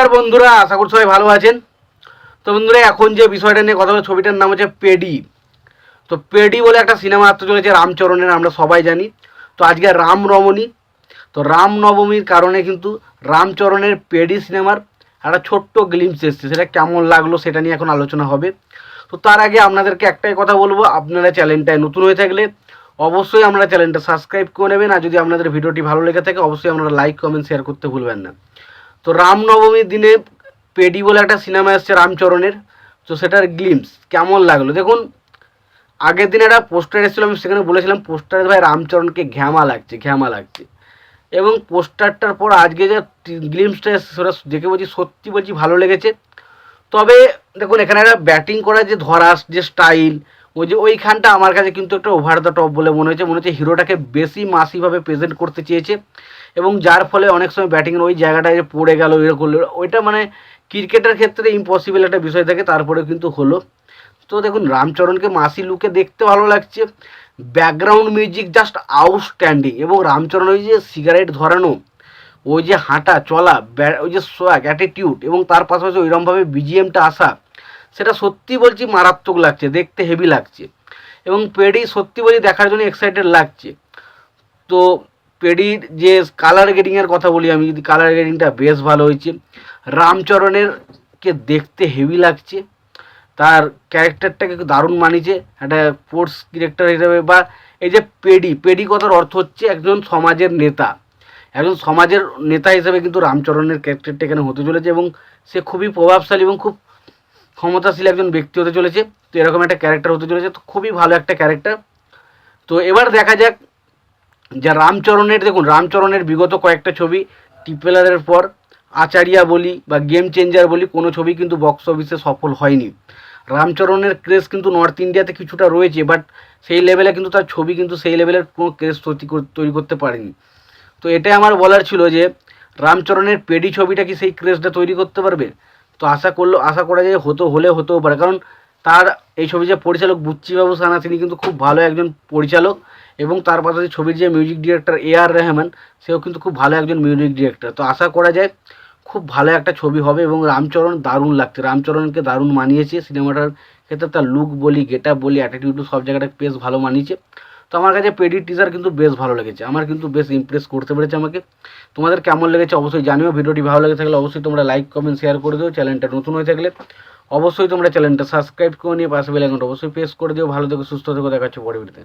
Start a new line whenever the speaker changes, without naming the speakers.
নমস্কার বন্ধুরা, আশা করি সবাই ভালো আছেন। তো বন্ধুরা, এখন যে বিষয়টা নিয়ে কথা বলে, ছবিটার নাম হচ্ছে পেডি। তো পেডি বলে একটা সিনেমা আসতে চলেছে রামচরণের, আমরা সবাই জানি। তো আজকে রামনবমী। তো রামনবমীর কারণে কিন্তু রামচরণের পেডি সিনেমার একটা ছোট্ট গ্লিমস এসছে, সেটা কেমন লাগলো সেটা নিয়ে এখন আলোচনা হবে। তো তার আগে আপনাদেরকে একটাই কথা বলবো, আপনারা চ্যানেলটায় নতুন হয়ে থাকলে অবশ্যই আপনারা চ্যানেলটা সাবস্ক্রাইব করে নেবেন। আর যদি আপনাদের ভিডিওটি ভালো লেগে থাকে অবশ্যই আপনারা লাইক কমেন্ট শেয়ার করতে ভুলবেন না। তো রামনবমীর দিনে পেডি বলে একটা সিনেমা এসছে রামচরণের। তো সেটার গ্লিমস কেমন লাগলো দেখুন। আগের দিন একটা পোস্টার এসেছিলো, আমি সেখানে বলেছিলাম পোস্টারে ভাই রামচরণকে ঘ্যামা লাগছে ঘ্যামা লাগছে। এবং পোস্টারটার পর আজকে যে গ্লিমসটা এসছে সেটা দেখে বলছি, সত্যি বলছি ভালো লেগেছে। তবে দেখুন, এখানে একটা ব্যাটিং করার যে ধরাস যে স্টাইল, ওইখানটা আমার কাছে কিন্তু একটা ওভার দ্য টপ বলে মনে হচ্ছে হিরোটাকে বেশি মাসিভাবে প্রেজেন্ট করতে চেয়েছে। এবং যার ফলে অনেক সময় ব্যাটিংয়ের ওই জায়গাটায় যে পড়ে গেল, এরকম করলো, ওইটা মানে ক্রিকেটের ক্ষেত্রে ইম্পসিবল একটা বিষয় থাকে, তারপরেও কিন্তু হলো। তো দেখুন, রামচরণকে মাসি লুকে দেখতে ভালো লাগছে। Background music just outstanding. এবং রামচরণ ওই যে সিগারেট ধরানো, ওই যে হাঁটা চলা, ওই যে সোয়াগ অ্যাটিটিউড, এবং তার পাশাপাশি ওইরকমভাবে বিজিএমটা আসা, সেটা সত্যি বলছি মারাত্মক লাগছে, দেখতে হেভি লাগছে। এবং পেডি সত্যি বলছি দেখার জন্য এক্সাইটেড লাগছে। তো পেডির যে কালার গ্রেডিংয়ের কথা বলি, আমি যদি কালার গ্রেডিংটা বেশ ভালো হয়েছে। রামচরণের কে দেখতে হেভি লাগছে, তার ক্যারেক্টারটাকে দারুণ মানিয়েছে একটা স্পোর্টস ক্যারেক্টার হিসেবে। বা এই যে পেডি, পেডি কথার অর্থ হচ্ছে একজন সমাজের নেতা। একজন সমাজের নেতা হিসেবে কিন্তু রামচরণের ক্যারেক্টারটা এখানে হতে চলেছে। এবং সে খুবই প্রভাবশালী এবং খুব ক্ষমতাশীল একজন ব্যক্তি হতে চলেছে। তো এরকম একটা ক্যারেক্টার হতে চলেছে, তো খুবই ভালো একটা ক্যারেক্টার। তো এবার দেখা যাক যে রামচরণের, দেখুন রামচরণের বিগত কয়েকটা ছবি, টিপেলারের পর আচারিয়া বলি বা গেম চেঞ্জার বলি, কোনো ছবি কিন্তু বক্স অফিসে সফল হয়নি। রামচরণের ক্রেজ কিন্তু নর্থ ইন্ডিয়াতে কিছুটা রয়েছে, বাট সেই লেভেলে কিন্তু তার ছবি কিন্তু সেই লেভেলের কোনো ক্রেজ তৈরি করতে পারেনি। তো এটাই আমার বলার ছিল যে রামচরণের পেডি ছবিটা কি সেই ক্রেজটা তৈরি করতে পারবে। তো আশা করা যায় হতেও পারে, কারণ তার এই ছবি যে পরিচালক বুচ্চিবাবু সানা, তিনি কিন্তু খুব ভালো একজন পরিচালক। এবং তার পাশাপাশি ছবির যে মিউজিক ডিরেক্টর AR রহমান, সেও কিন্তু খুব ভালো একজন মিউজিক ডিরেক্টর। তো আশা করা যায় খুব ভালো একটা ছবি হবে। এবং রামচরণ দারুণ লাগছে, রামচরণকে দারুণ মানিয়েছে সিনেমাটার ক্ষেত্রে। তার লুক বলি, গেট আপ বলি, অ্যাটিটিউড, সব জায়গাটা বেশ ভালো মানিয়েছে। তো আমার কাছে পেডি টিজার কিন্তু বেশ ভালো লেগেছে, আমার কিন্তু বেশ ইমপ্রেস করতে পেরেছে আমাকে। তোমাদের কেমন লেগেছে অবশ্যই জানিও। ভিডিওটি ভালো লেগে থাকলে অবশ্যই তোমরা লাইক কমেন্ট শেয়ার করে দিও। চ্যানেলটা নতুন হয়ে থাকলে অবশ্যই তোমরা চ্যানেলটা সাবস্ক্রাইব করে নিয়ে পাশে বেল আইকনটা অবশ্যই প্রেস করে দিও। ভালো থেকো, সুস্থ থেকো, দেখা হচ্ছে পরে ভিডিওতে।